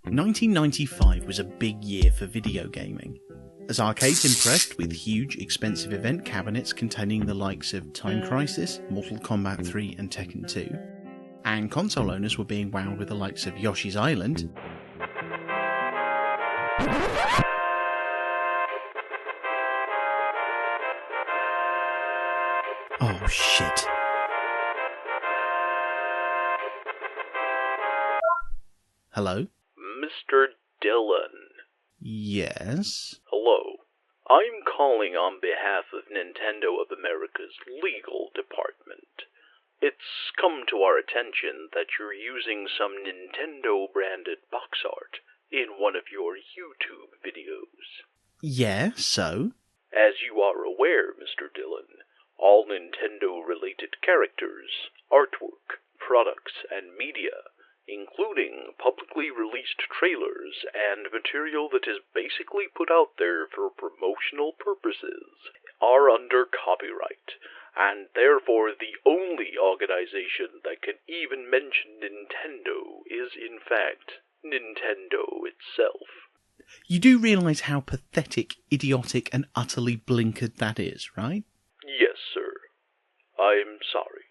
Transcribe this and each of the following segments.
1995 was a big year for video gaming, as arcades impressed with huge, expensive event cabinets containing the likes of Time Crisis, Mortal Kombat 3 and Tekken 2, and console owners were being wowed with the likes of Yoshi's Island, oh shit. Hello? Mr. Dillon. Yes? Hello. I'm calling on behalf of Nintendo of America's legal department. It's come to our attention that you're using some Nintendo-branded box art in one of your YouTube videos. Yeah, so? As you are aware, Mr. Dillon, all Nintendo-related characters, artwork, products, and media, including publicly released trailers and material that is basically put out there for promotional purposes, are under copyright, and therefore the only organization that can even mention Nintendo is in fact Nintendo itself. You do realise how pathetic, idiotic and utterly blinkered that is, right? Yes, sir. I'm sorry.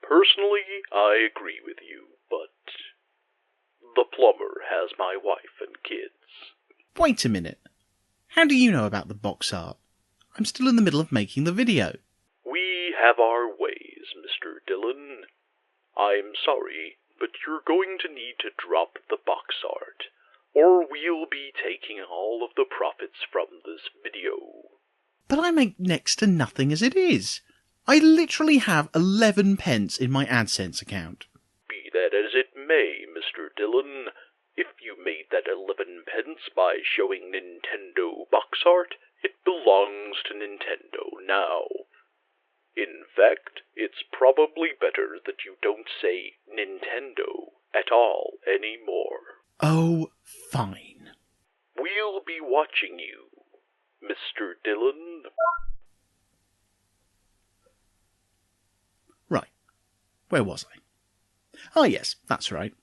Personally, I agree with you, but the plumber has my wife and kids. Wait a minute. How do you know about the box art? I'm still in the middle of making the video. We have our ways, Mr. Dillon. I'm sorry, but you're going to need to drop the box art, or we'll be taking all of the profits from this video. But I make next to nothing as it is. I literally have 11 pence in my AdSense account. Be that as it may, Mr. Dillon, if you made that 11 pence by showing Nintendo box art, it belongs to Nintendo now. In fact, it's probably better that you don't say Nintendo at all anymore. Oh, fine. We'll be watching you, Mr. Dillon. Right. Where was I? Ah yes, that's right.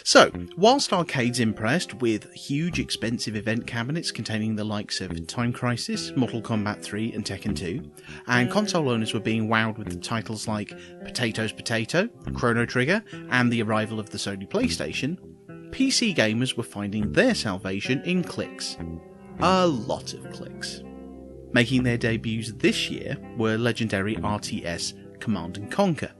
So, whilst arcades impressed with huge expensive event cabinets containing the likes of Time Crisis, Mortal Kombat 3 and Tekken 2, and console owners were being wowed with titles like Potatoes Potato, Chrono Trigger, and the arrival of the Sony PlayStation, PC gamers were finding their salvation in clicks. A lot of clicks. Making their debuts this year were legendary RTS Command & Conquer,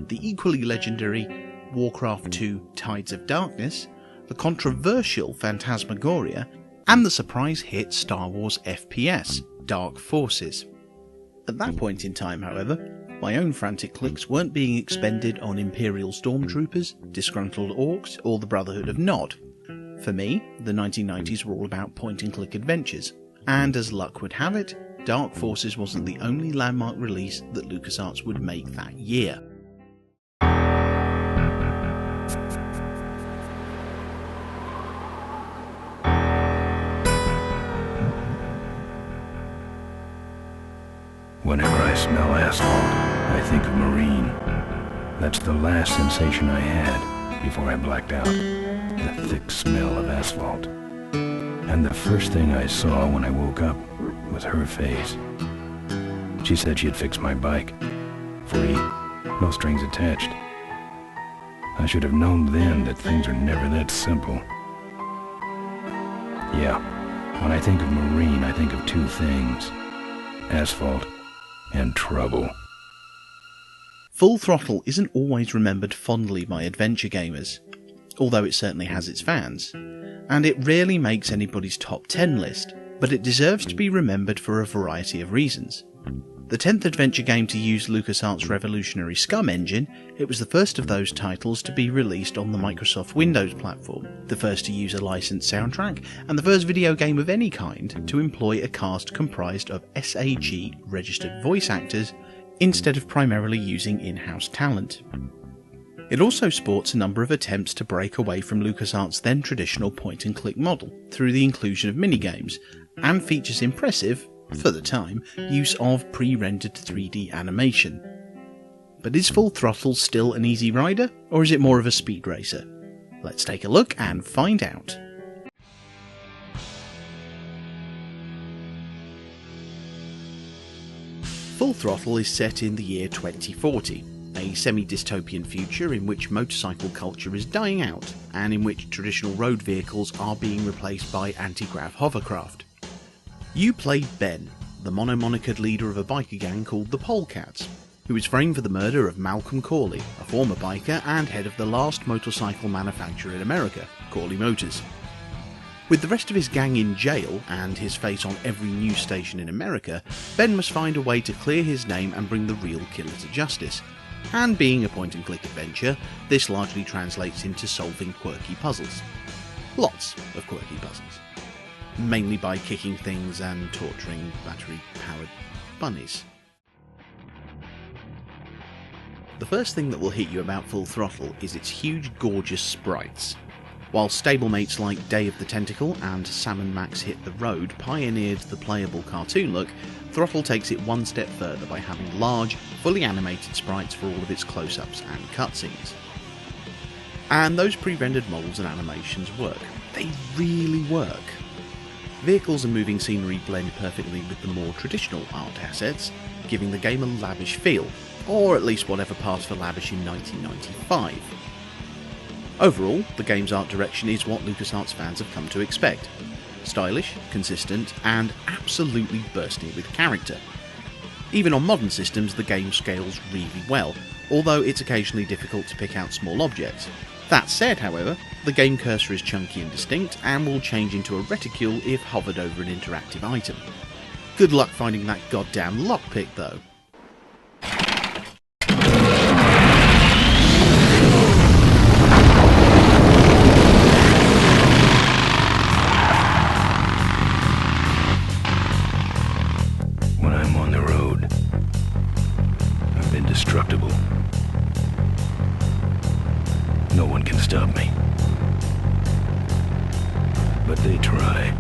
the equally legendary Warcraft 2 Tides of Darkness, the controversial Phantasmagoria, and the surprise hit Star Wars FPS, Dark Forces. At that point in time, however, my own frantic clicks weren't being expended on Imperial Stormtroopers, disgruntled orcs, or the Brotherhood of Nod. For me, the 1990s were all about point-and-click adventures, and as luck would have it, Dark Forces wasn't the only landmark release that LucasArts would make that year. Whenever I smell asphalt, I think of Marine. That's the last sensation I had before I blacked out. The thick smell of asphalt. And the first thing I saw when I woke up was her face. She said she'd fix my bike. Free, no strings attached. I should have known then that things are never that simple. Yeah, when I think of Marine, I think of two things. Asphalt and trouble. Full Throttle isn't always remembered fondly by adventure gamers, although it certainly has its fans, and it rarely makes anybody's top 10 list, but it deserves to be remembered for a variety of reasons. The 10th adventure game to use LucasArts' revolutionary Scum engine, it was the first of those titles to be released on the Microsoft Windows platform, the first to use a licensed soundtrack, and the first video game of any kind to employ a cast comprised of SAG registered voice actors instead of primarily using in-house talent. It also sports a number of attempts to break away from LucasArts' then traditional point-and-click model through the inclusion of minigames, and features impressive, for the time, use of pre-rendered 3D animation. But is Full Throttle still an easy rider, or is it more of a speed racer? Let's take a look and find out. Full Throttle is set in the year 2040, a semi-dystopian future in which motorcycle culture is dying out, and in which traditional road vehicles are being replaced by anti-grav hovercraft. You play Ben, the mono-monikered leader of a biker gang called the Polecats, who is framed for the murder of Malcolm Corley, a former biker and head of the last motorcycle manufacturer in America, Corley Motors. With the rest of his gang in jail and his face on every news station in America, Ben must find a way to clear his name and bring the real killer to justice. And being a point-and-click adventure, this largely translates into solving quirky puzzles. Lots of quirky puzzles. Mainly by kicking things and torturing battery-powered bunnies. The first thing that will hit you about Full Throttle is its huge, gorgeous sprites. While stablemates like Day of the Tentacle and Sam & Max Hit the Road pioneered the playable cartoon look, Throttle takes it one step further by having large, fully animated sprites for all of its close-ups and cutscenes. And those pre-rendered models and animations work. They really work. Vehicles and moving scenery blend perfectly with the more traditional art assets, giving the game a lavish feel, or at least whatever passed for lavish in 1995. Overall, the game's art direction is what LucasArts fans have come to expect. Stylish, consistent, and absolutely bursting with character. Even on modern systems, the game scales really well, although it's occasionally difficult to pick out small objects. That said, however, the game cursor is chunky and distinct, and will change into a reticule if hovered over an interactive item. Good luck finding that goddamn lockpick, though. Indestructible. No one can stop me. But they try.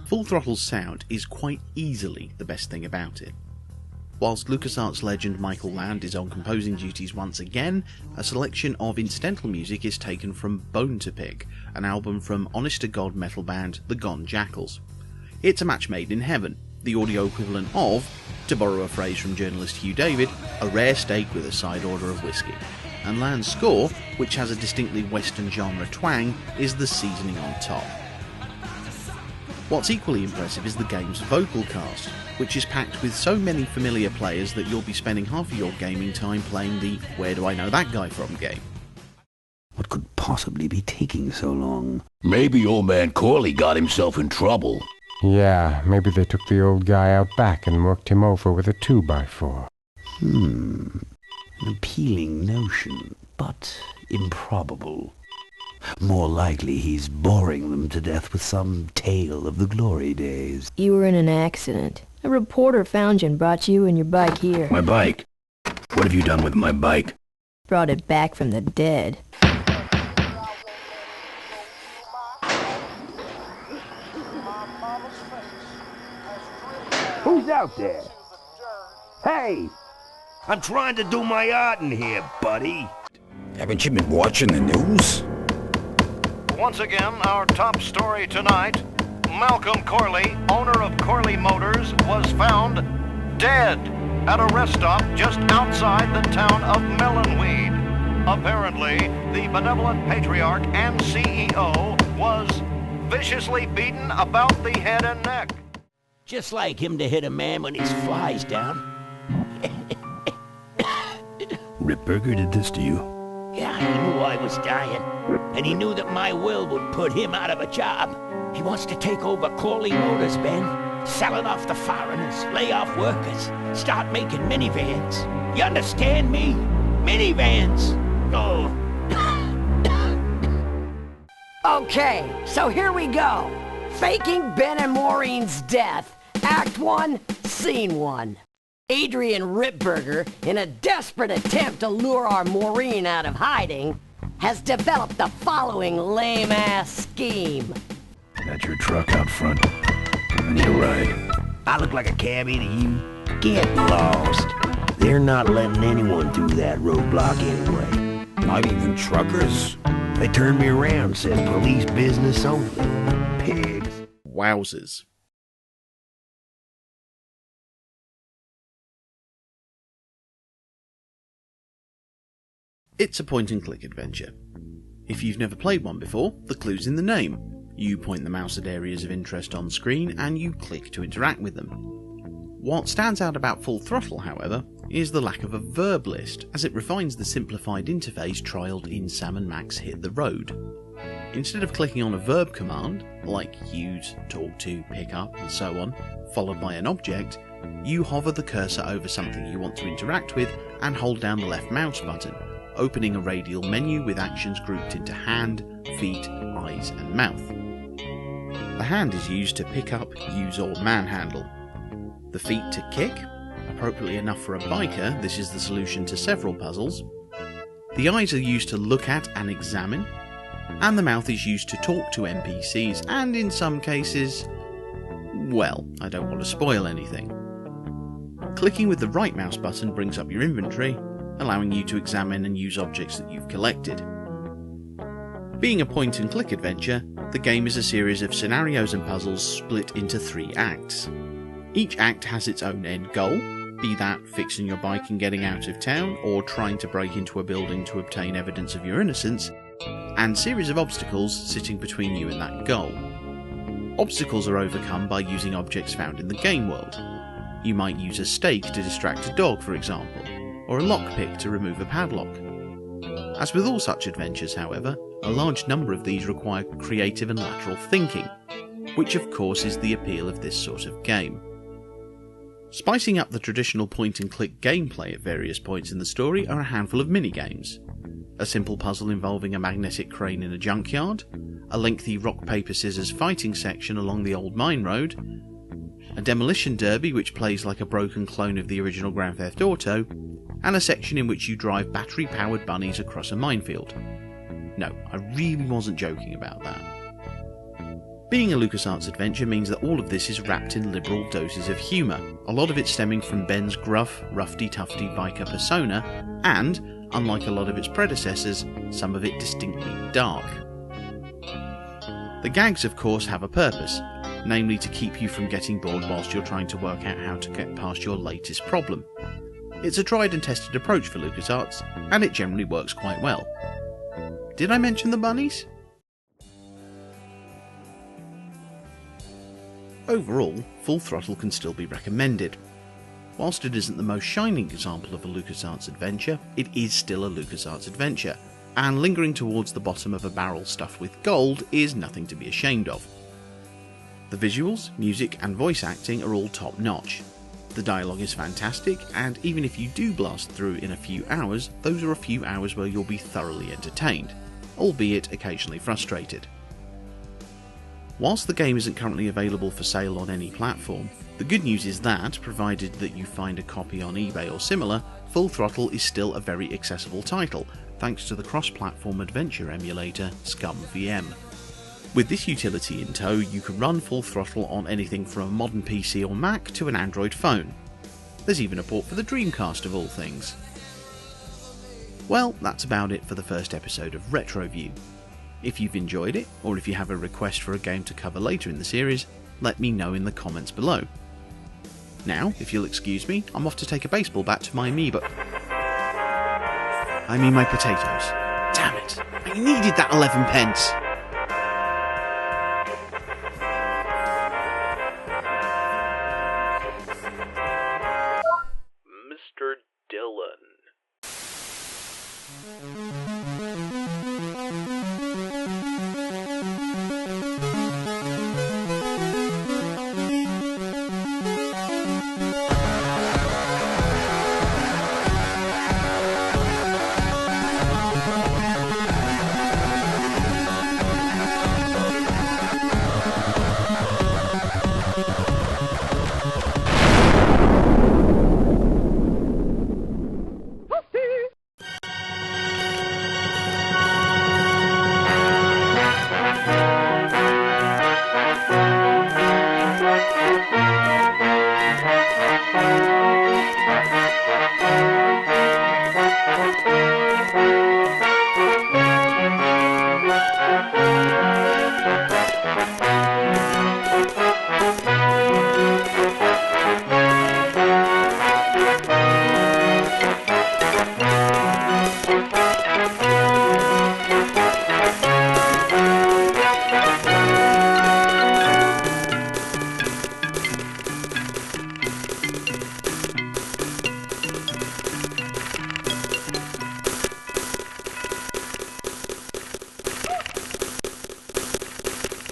Full Throttle's sound is quite easily the best thing about it. Whilst LucasArts legend Michael Land is on composing duties once again, a selection of incidental music is taken from Bone to Pick, an album from honest-to-God metal band The Gone Jackals. It's a match made in heaven, the audio equivalent of, to borrow a phrase from journalist Hugh David, a rare steak with a side order of whiskey. And Land's score, which has a distinctly western genre twang, is the seasoning on top. What's equally impressive is the game's vocal cast, which is packed with so many familiar players that you'll be spending half of your gaming time playing the Where Do I Know That Guy From game. What could possibly be taking so long? Maybe old man Corley got himself in trouble. Yeah, maybe they took the old guy out back and worked him over with a 2x4. An appealing notion, but improbable. More likely he's boring them to death with some tale of the glory days. You were in an accident. A reporter found you and brought you and your bike here. My bike? What have you done with my bike? Brought it back from the dead. Who's out there? Hey! I'm trying to do my art in here, buddy. Haven't you been watching the news? Once again, our top story tonight. Malcolm Corley, owner of Corley Motors, was found dead at a rest stop just outside the town of Melonweed. Apparently, the benevolent patriarch and CEO was viciously beaten about the head and neck. Just like him to hit a man when his fly's down. Ripburger did this to you? Yeah, he knew I was dying, and he knew that my will would put him out of a job. He wants to take over Corley Motors, Ben. Sell it off to foreigners, lay off workers, start making minivans. You understand me? Minivans! Oh. Okay, so here we go. Faking Ben and Maureen's death. Act 1, Scene 1. Adrian Ripburger, in a desperate attempt to lure our Maureen out of hiding, has developed the following lame-ass scheme. That's your truck out front. I need a ride. I look like a cabbie to you? Get lost. They're not letting anyone through that roadblock anyway. Not even truckers? They turned me around, said police business only. Pigs. Wowzers. It's a point-and-click adventure. If you've never played one before, the clue's in the name. You point the mouse at areas of interest on screen and you click to interact with them. What stands out about Full Throttle, however, is the lack of a verb list, as it refines the simplified interface trialled in Sam & Max Hit the Road. Instead of clicking on a verb command, like use, talk to, pick up, and so on, followed by an object, you hover the cursor over something you want to interact with and hold down the left mouse button, opening a radial menu with actions grouped into hand, feet, eyes, and mouth. The hand is used to pick up, use, or manhandle. The feet to kick. Appropriately enough for a biker, this is the solution to several puzzles. The eyes are used to look at and examine. And the mouth is used to talk to NPCs, and in some cases, well, I don't want to spoil anything. Clicking with the right mouse button brings up your inventory, allowing you to examine and use objects that you've collected. Being a point-and-click adventure, the game is a series of scenarios and puzzles split into 3 acts. Each act has its own end goal, be that fixing your bike and getting out of town, or trying to break into a building to obtain evidence of your innocence, and series of obstacles sitting between you and that goal. Obstacles are overcome by using objects found in the game world. You might use a stake to distract a dog, for example, or a lockpick to remove a padlock. As with all such adventures, however, a large number of these require creative and lateral thinking, which of course is the appeal of this sort of game. Spicing up the traditional point-and-click gameplay at various points in the story are a handful of minigames. A simple puzzle involving a magnetic crane in a junkyard, a lengthy rock-paper-scissors fighting section along the old mine road, a demolition derby which plays like a broken clone of the original Grand Theft Auto, and a section in which you drive battery-powered bunnies across a minefield. No, I really wasn't joking about that. Being a LucasArts adventure means that all of this is wrapped in liberal doses of humour, a lot of it stemming from Ben's gruff, roughy-tufty biker persona, and, unlike a lot of its predecessors, some of it distinctly dark. The gags, of course, have a purpose, namely to keep you from getting bored whilst you're trying to work out how to get past your latest problem. It's a tried and tested approach for LucasArts, and it generally works quite well. Did I mention the bunnies? Overall, Full Throttle can still be recommended. Whilst it isn't the most shining example of a LucasArts adventure, it is still a LucasArts adventure, and lingering towards the bottom of a barrel stuffed with gold is nothing to be ashamed of. The visuals, music and voice acting are all top notch. The dialogue is fantastic, and even if you do blast through in a few hours, those are a few hours where you'll be thoroughly entertained, albeit occasionally frustrated. Whilst the game isn't currently available for sale on any platform, the good news is that, provided that you find a copy on eBay or similar, Full Throttle is still a very accessible title, thanks to the cross-platform adventure emulator ScumVM. With this utility in tow, you can run Full Throttle on anything from a modern PC or Mac to an Android phone. There's even a port for the Dreamcast of all things. Well, that's about it for the first episode of RetroView. If you've enjoyed it, or if you have a request for a game to cover later in the series, let me know in the comments below. Now, if you'll excuse me, I'm off to take a baseball bat to my amoeba. I mean my potatoes. Damn it, I needed that 11 pence! Mr. Dillon.